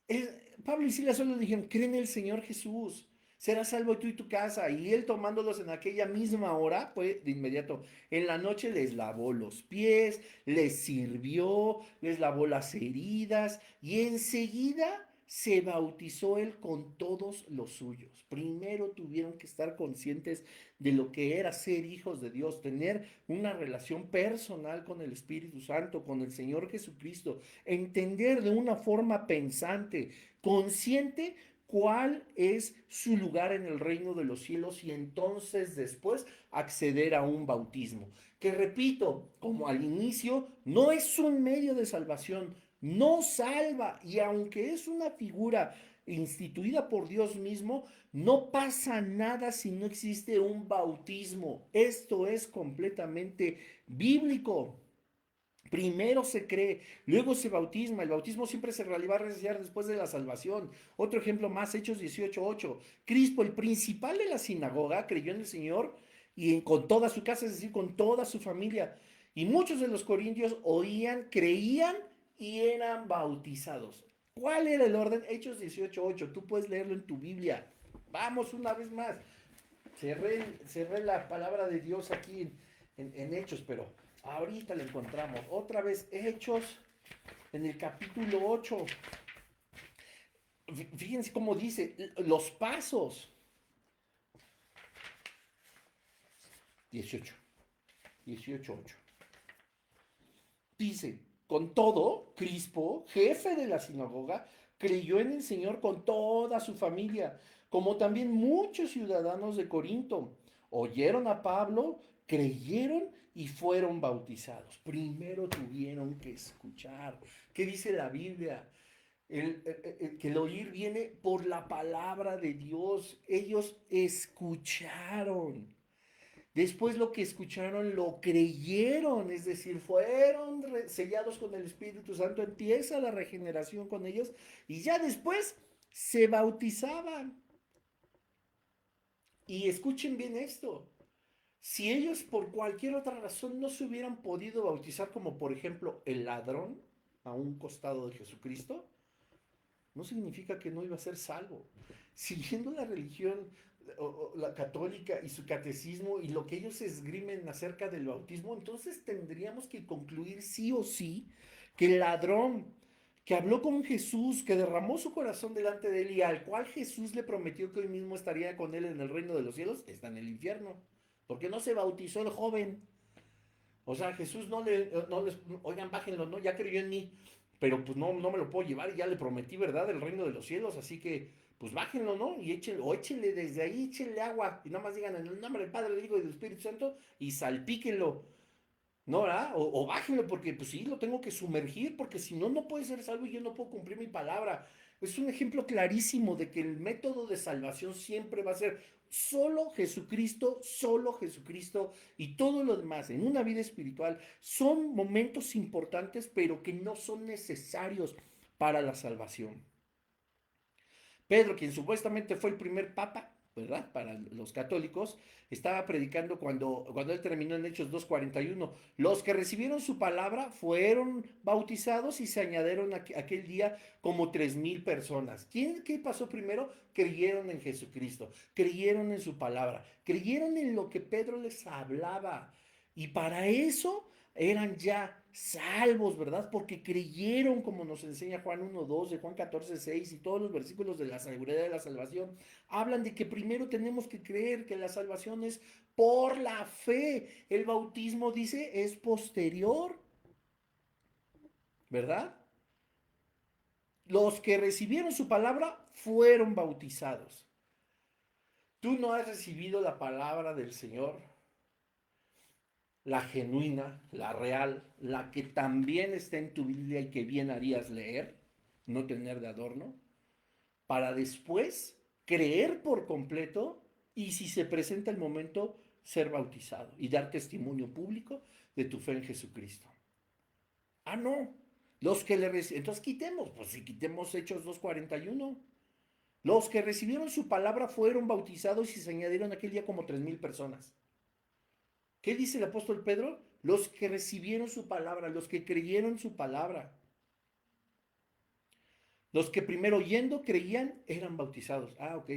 es, Pablo y Silas solo le dijeron, cree en el Señor Jesús, serás salvo tú y tu casa. Y él tomándolos en aquella misma hora, pues de inmediato, en la noche les lavó los pies, les sirvió, les lavó las heridas y enseguida se bautizó él con todos los suyos. Primero tuvieron que estar conscientes de lo que era ser hijos de Dios, tener una relación personal con el Espíritu Santo, con el Señor Jesucristo, entender de una forma pensante, consciente, cuál es su lugar en el reino de los cielos y entonces después acceder a un bautismo. Que repito, como al inicio, no es un medio de salvación, no salva y aunque es una figura instituida por Dios mismo, no pasa nada si no existe un bautismo. Esto es completamente bíblico. Primero se cree, luego se bautisma. El bautismo siempre se va a realizar después de la salvación. Otro ejemplo más, Hechos 18:8. Crispo, el principal de la sinagoga, creyó en el Señor con toda su casa, es decir, con toda su familia. Y muchos de los corintios oían, creían y eran bautizados. ¿Cuál era el orden? Hechos 18:8. Tú puedes leerlo en tu Biblia. Vamos una vez más. Cerré la palabra de Dios aquí en Hechos, pero ahorita la encontramos. Otra vez, Hechos, en el capítulo 8. Fíjense cómo dice, los pasos. 18, 18:8. Dice, con todo, Crispo, jefe de la sinagoga, creyó en el Señor con toda su familia, como también muchos ciudadanos de Corinto. Oyeron a Pablo, creyeron y fueron bautizados. Primero tuvieron que escuchar. ¿Qué dice la Biblia? Que el oír viene por la palabra de Dios. Ellos escucharon. Después lo que escucharon lo creyeron, es decir, fueron sellados con el Espíritu Santo, empieza la regeneración con ellos y ya después se bautizaban. Y escuchen bien esto, si ellos por cualquier otra razón no se hubieran podido bautizar, como por ejemplo el ladrón a un costado de Jesucristo, no significa que no iba a ser salvo. Siguiendo la religión la católica y su catecismo y lo que ellos esgrimen acerca del bautismo, entonces tendríamos que concluir sí o sí que el ladrón que habló con Jesús, que derramó su corazón delante de él y al cual Jesús le prometió que hoy mismo estaría con él en el reino de los cielos, está en el infierno. Porque no se bautizó el joven. O sea, Jesús no les, oigan, bájenlo, no, ya creyó en mí, pero pues no me lo puedo llevar y ya le prometí, ¿verdad? El reino de los cielos, así que, pues bájenlo, ¿no? Y échenle, o échenle desde ahí, échenle agua, y nada más digan en el nombre del Padre, del Hijo y del Espíritu Santo, y salpíquenlo. ¿No, verdad? O bájenlo porque pues sí, lo tengo que sumergir porque si no, no puede ser salvo y yo no puedo cumplir mi palabra. Es un ejemplo clarísimo de que el método de salvación siempre va a ser solo Jesucristo y todo lo demás en una vida espiritual son momentos importantes pero que no son necesarios para la salvación. Pedro, quien supuestamente fue el primer papa, ¿verdad? Para los católicos, estaba predicando cuando él terminó en Hechos 2:41. Los que recibieron su palabra fueron bautizados y se añadieron aquel día como 3,000 personas. ¿Qué pasó primero? Creyeron en Jesucristo, creyeron en su palabra, creyeron en lo que Pedro les hablaba. Y para eso eran ya salvos, ¿verdad? Porque creyeron, como nos enseña Juan 1:2, de Juan 14:6 y todos los versículos de la seguridad de la salvación, hablan de que primero tenemos que creer que la salvación es por la fe. El bautismo, dice, es posterior, ¿verdad? Los que recibieron su palabra fueron bautizados. Tú no has recibido la palabra del Señor, la genuina, la real, la que también está en tu Biblia y que bien harías leer, no tener de adorno, para después creer por completo y si se presenta el momento, ser bautizado y dar testimonio público de tu fe en Jesucristo. Ah, no. Los que le entonces quitemos, pues si quitemos Hechos 2:41. Los que recibieron su palabra fueron bautizados y se añadieron aquel día como 3,000 personas. ¿Qué dice el apóstol Pedro? Los que recibieron su palabra, los que creyeron su palabra. Los que primero oyendo creían eran bautizados. Ah, ok.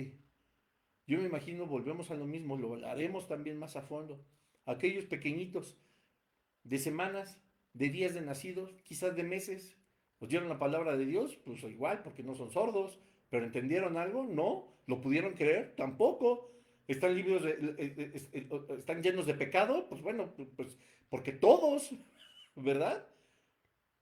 Yo me imagino, volvemos a lo mismo, lo haremos también más a fondo. Aquellos pequeñitos de semanas, de días de nacidos, quizás de meses, oyeron la palabra de Dios, pues igual, porque no son sordos, pero ¿entendieron algo? No. ¿Lo pudieron creer? Tampoco. ¿Están libres están llenos de pecado? Pues bueno, pues porque todos, ¿verdad?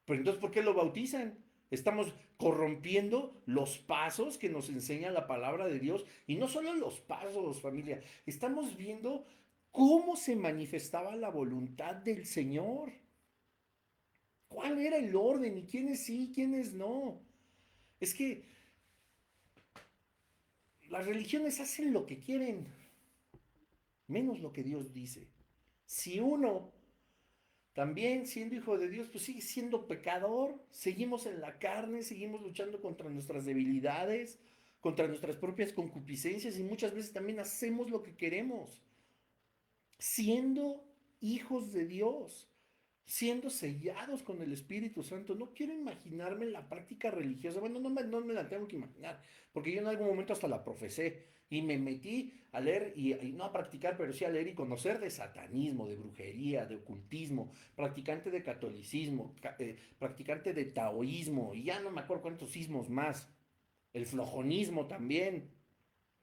Pero entonces, ¿por qué lo bautizan? Estamos corrompiendo los pasos que nos enseña la palabra de Dios. Y no solo los pasos, familia. Estamos viendo cómo se manifestaba la voluntad del Señor. ¿Cuál era el orden? ¿Y quiénes sí, quiénes no? Es que las religiones hacen lo que quieren, menos lo que Dios dice. Si uno también siendo hijo de Dios, pues sigue siendo pecador. Seguimos en la carne, seguimos luchando contra nuestras debilidades, contra nuestras propias concupiscencias y muchas veces también hacemos lo que queremos. Siendo hijos de Dios, siendo sellados con el Espíritu Santo. No quiero imaginarme la práctica religiosa. Bueno, no me la tengo que imaginar, porque yo en algún momento hasta la profesé y me metí a leer y no a practicar, pero sí a leer y conocer de satanismo, de brujería, de ocultismo, practicante de catolicismo, practicante de taoísmo y ya no me acuerdo cuántos ismos más. El flojonismo también,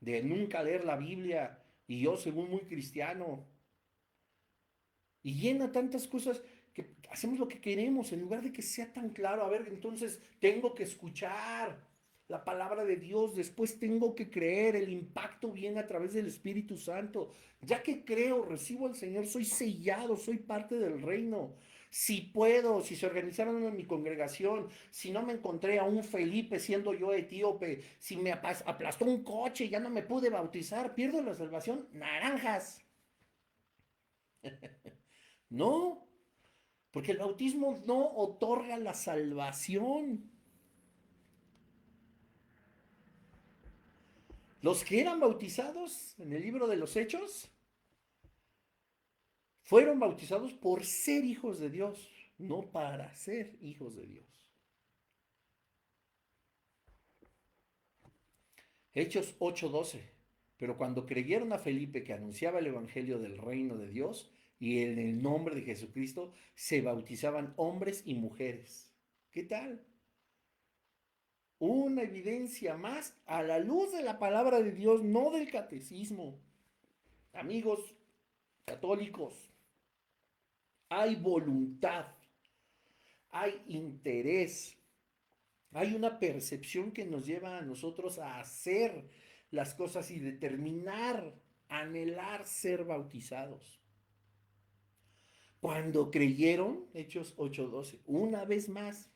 de nunca leer la Biblia y yo según muy cristiano. Y llena tantas cosas que hacemos lo que queremos en lugar de que sea tan claro. A ver, entonces tengo que escuchar la palabra de Dios, después tengo que creer, el impacto viene a través del Espíritu Santo. Ya que creo, recibo al Señor, soy sellado, soy parte del reino. Si puedo, si se organizaron en mi congregación, si no me encontré a un Felipe siendo yo etíope, si me aplastó un coche y ya no me pude bautizar, pierdo la salvación, naranjas. No, porque el bautismo no otorga la salvación. Los que eran bautizados en el libro de los Hechos fueron bautizados por ser hijos de Dios, no para ser hijos de Dios. Hechos 8:12. Pero cuando creyeron a Felipe que anunciaba el evangelio del reino de Dios y en el nombre de Jesucristo, se bautizaban hombres y mujeres. ¿Qué tal? Una evidencia más a la luz de la palabra de Dios, no del catecismo. Amigos católicos, hay voluntad, hay interés, hay una percepción que nos lleva a nosotros a hacer las cosas y determinar, anhelar ser bautizados. Cuando creyeron, Hechos 8:12, una vez más,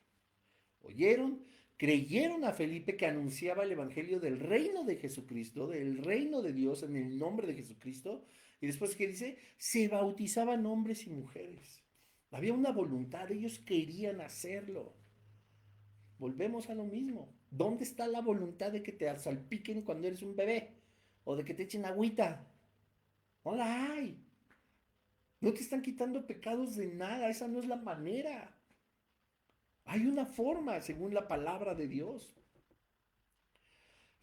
oyeron, creyeron a Felipe que anunciaba el evangelio del reino de Jesucristo, del reino de Dios en el nombre de Jesucristo. Y después, ¿qué dice? Se bautizaban hombres y mujeres. Había una voluntad, ellos querían hacerlo. Volvemos a lo mismo. ¿Dónde está la voluntad de que te salpiquen cuando eres un bebé? O de que te echen agüita. No la hay. No te están quitando pecados de nada. Esa no es la manera. Hay una forma, según la palabra de Dios.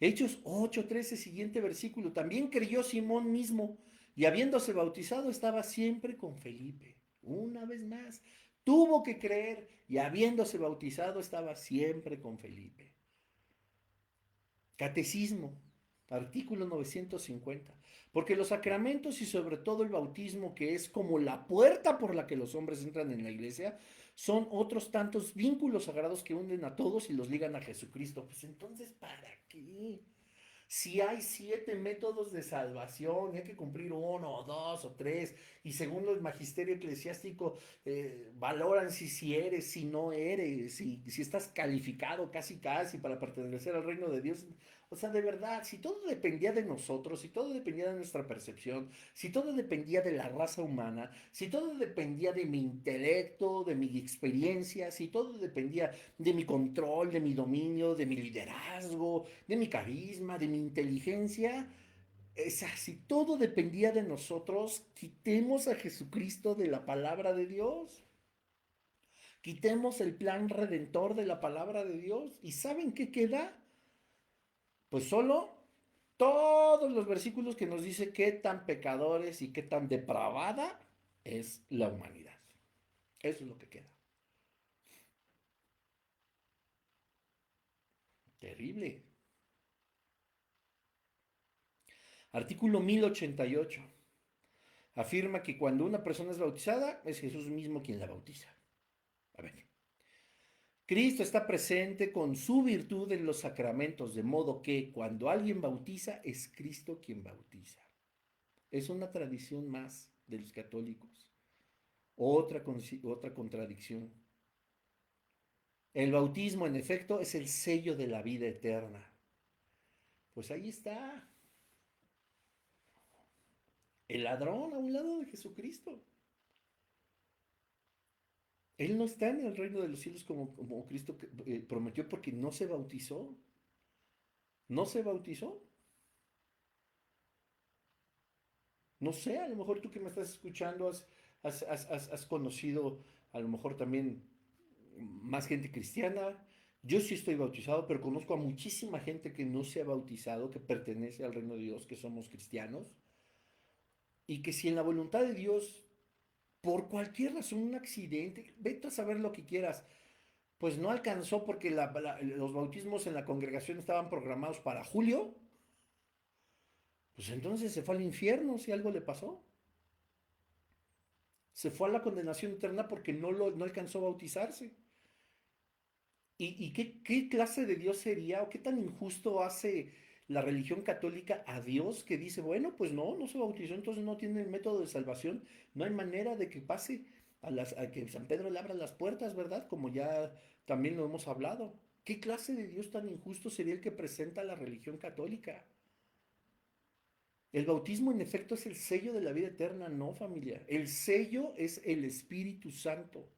Hechos 8:13, siguiente versículo. También creyó Simón mismo y habiéndose bautizado estaba siempre con Felipe. Una vez más, tuvo que creer y habiéndose bautizado estaba siempre con Felipe. Catecismo, artículo 950. Porque los sacramentos y sobre todo el bautismo, que es como la puerta por la que los hombres entran en la iglesia, son otros tantos vínculos sagrados que unen a todos y los ligan a Jesucristo. Pues entonces, ¿para qué? Si hay 7 métodos de salvación, y hay que cumplir uno o dos o tres, y según el magisterio eclesiástico, valoran si eres, si no eres, si estás calificado casi casi para pertenecer al reino de Dios. O sea, de verdad, si todo dependía de nosotros, si todo dependía de nuestra percepción, si todo dependía de la raza humana, si todo dependía de mi intelecto, de mi experiencia, si todo dependía de mi control, de mi dominio, de mi liderazgo, de mi carisma, de mi inteligencia. Si todo dependía de nosotros, quitemos a Jesucristo de la palabra de Dios. Quitemos el plan redentor de la palabra de Dios. ¿Y saben qué queda? Pues solo todos los versículos que nos dice qué tan pecadores y qué tan depravada es la humanidad. Eso es lo que queda. Terrible. Artículo 1088. Afirma que cuando una persona es bautizada, es Jesús mismo quien la bautiza. A ver. Cristo está presente con su virtud en los sacramentos, de modo que cuando alguien bautiza, es Cristo quien bautiza. Es una tradición más de los católicos. Otra contradicción. El bautismo, en efecto, es el sello de la vida eterna. Pues ahí está. El ladrón a un lado de Jesucristo. Él no está en el reino de los cielos como Cristo prometió porque no se bautizó. No se bautizó. No sé, a lo mejor tú que me estás escuchando has conocido a lo mejor también más gente cristiana. Yo sí estoy bautizado, pero conozco a muchísima gente que no se ha bautizado, que pertenece al reino de Dios, que somos cristianos, y que si en la voluntad de Dios, por cualquier razón, un accidente, vete a saber lo que quieras, pues no alcanzó porque los bautismos en la congregación estaban programados para julio, pues entonces se fue al infierno si algo le pasó. Se fue a la condenación eterna porque no alcanzó a bautizarse. ¿Y qué clase de Dios sería o qué tan injusto hace la religión católica a Dios que dice, bueno, pues no se bautizó, entonces no tiene el método de salvación, no hay manera de que pase a que San Pedro le abra las puertas, ¿verdad? Como ya también lo hemos hablado. ¿Qué clase de Dios tan injusto sería el que presenta la religión católica? El bautismo en efecto es el sello de la vida eterna, no, familia. El sello es el Espíritu Santo.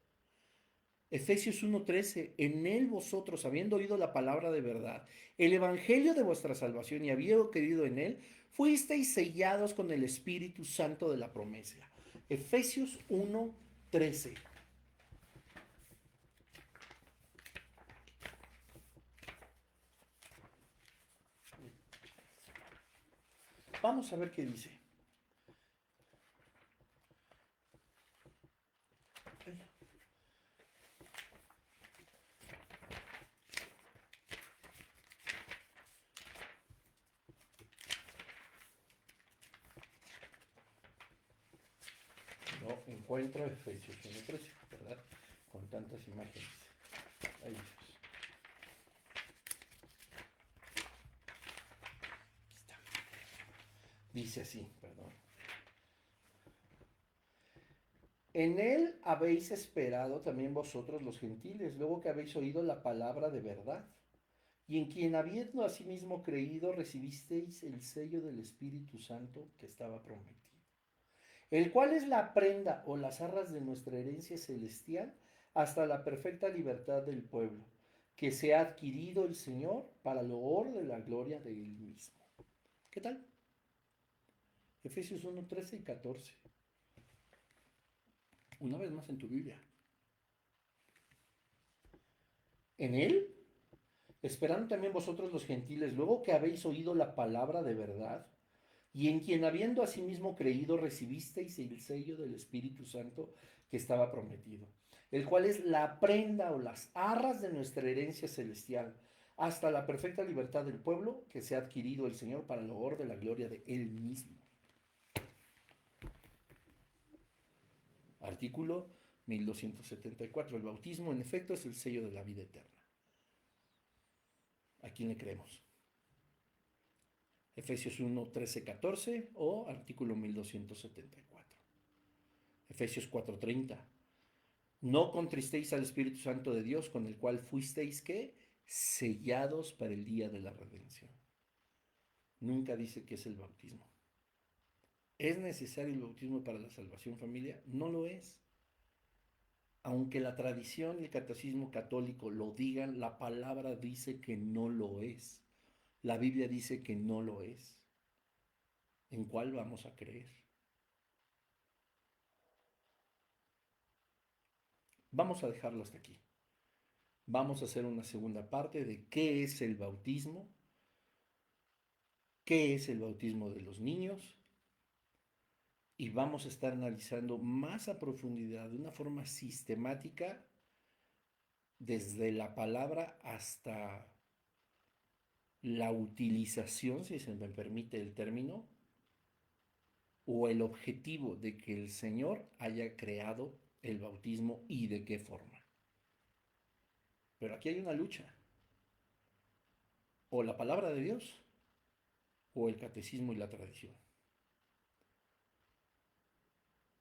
Efesios 1:13, en él vosotros, habiendo oído la palabra de verdad, el evangelio de vuestra salvación y habiendo creído en él, fuisteis sellados con el Espíritu Santo de la promesa. Efesios 1:13. Vamos a ver qué dice. No encuentro Efesios 1:13, ¿verdad? Con tantas imágenes. Ahí está. Dice así, perdón. En él habéis esperado también vosotros los gentiles, luego que habéis oído la palabra de verdad, y en quien habiendo asimismo creído recibisteis el sello del Espíritu Santo que estaba prometido, el cual es la prenda o las arras de nuestra herencia celestial hasta la perfecta libertad del pueblo, que se ha adquirido el Señor para loor de la gloria de Él mismo. ¿Qué tal? Efesios 1, 13 y 14. Una vez más en tu Biblia. En Él, esperando también vosotros los gentiles, luego que habéis oído la palabra de verdad, y en quien habiendo asimismo creído recibisteis el sello del Espíritu Santo que estaba prometido, el cual es la prenda o las arras de nuestra herencia celestial, hasta la perfecta libertad del pueblo que se ha adquirido el Señor para el loor de la gloria de Él mismo. Artículo 1274. El bautismo, en efecto, es el sello de la vida eterna. ¿A quién le creemos? Efesios 1, 13, 14 o artículo 1274. Efesios 4, 30. No contristéis al Espíritu Santo de Dios, con el cual fuisteis, ¿qué? Sellados para el día de la redención. Nunca dice que es el bautismo. ¿Es necesario el bautismo para la salvación, familia? No lo es. Aunque la tradición y el catecismo católico lo digan, la palabra dice que no lo es. La Biblia dice que no lo es. ¿En cuál vamos a creer? Vamos a dejarlo hasta aquí. Vamos a hacer una segunda parte de qué es el bautismo, qué es el bautismo de los niños, y vamos a estar analizando más a profundidad, de una forma sistemática, desde la palabra hasta la utilización, si se me permite el término, o el objetivo de que el Señor haya creado el bautismo y de qué forma. Pero aquí hay una lucha. O la palabra de Dios o el catecismo y la tradición.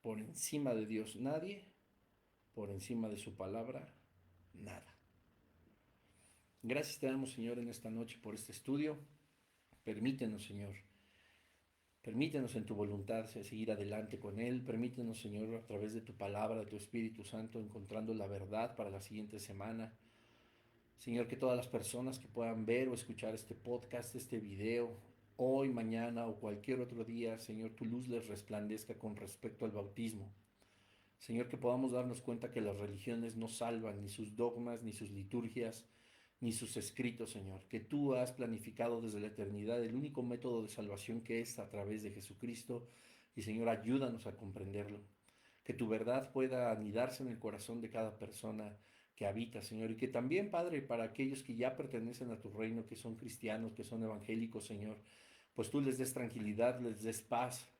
Por encima de Dios nadie, por encima de su palabra nada. Gracias te damos, Señor, en esta noche por este estudio. Permítenos, Señor, permítenos en tu voluntad seguir adelante con él. Permítenos, Señor, a través de tu palabra, de tu Espíritu Santo, encontrando la verdad para la siguiente semana. Señor, que todas las personas que puedan ver o escuchar este podcast, este video, hoy, mañana o cualquier otro día, Señor, tu luz les resplandezca con respecto al bautismo. Señor, que podamos darnos cuenta que las religiones no salvan ni sus dogmas, ni sus liturgias, ni sus escritos, Señor. Que tú has planificado desde la eternidad el único método de salvación que es a través de Jesucristo. Y Señor, ayúdanos a comprenderlo. Que tu verdad pueda anidarse en el corazón de cada persona que habita, Señor. Y que también, Padre, para aquellos que ya pertenecen a tu reino, que son cristianos, que son evangélicos, Señor, pues tú les des tranquilidad, les des paz,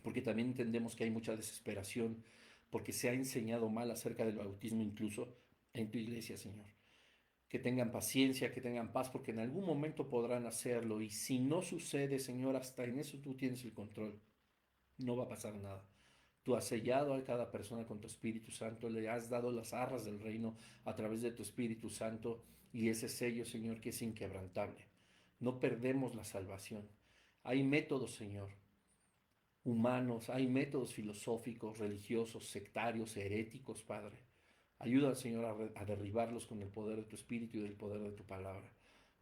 porque también entendemos que hay mucha desesperación, porque se ha enseñado mal acerca del bautismo incluso en tu iglesia, Señor. Que tengan paciencia, que tengan paz, porque en algún momento podrán hacerlo. Y si no sucede, Señor, hasta en eso tú tienes el control. No va a pasar nada. Tú has sellado a cada persona con tu Espíritu Santo, le has dado las arras del reino a través de tu Espíritu Santo y ese sello, Señor, que es inquebrantable. No perdemos la salvación. Hay métodos, Señor, humanos, hay métodos filosóficos, religiosos, sectarios, heréticos, Padre. Ayuda, Señor, a derribarlos con el poder de tu Espíritu y del poder de tu palabra.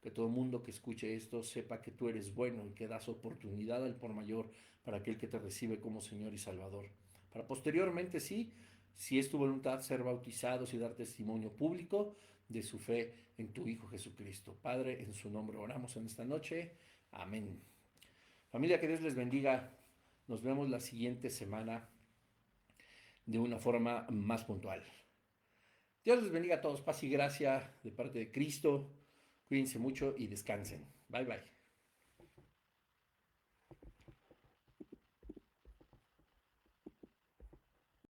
Que todo el mundo que escuche esto sepa que tú eres bueno y que das oportunidad al por mayor para aquel que te recibe como Señor y Salvador. Para posteriormente, sí, si es tu voluntad, ser bautizados y dar testimonio público de su fe en tu Hijo Jesucristo. Padre, en su nombre oramos en esta noche. Amén. Familia, que Dios les bendiga. Nos vemos la siguiente semana de una forma más puntual. Dios les bendiga a todos. Paz y gracia de parte de Cristo. Cuídense mucho y descansen. Bye bye.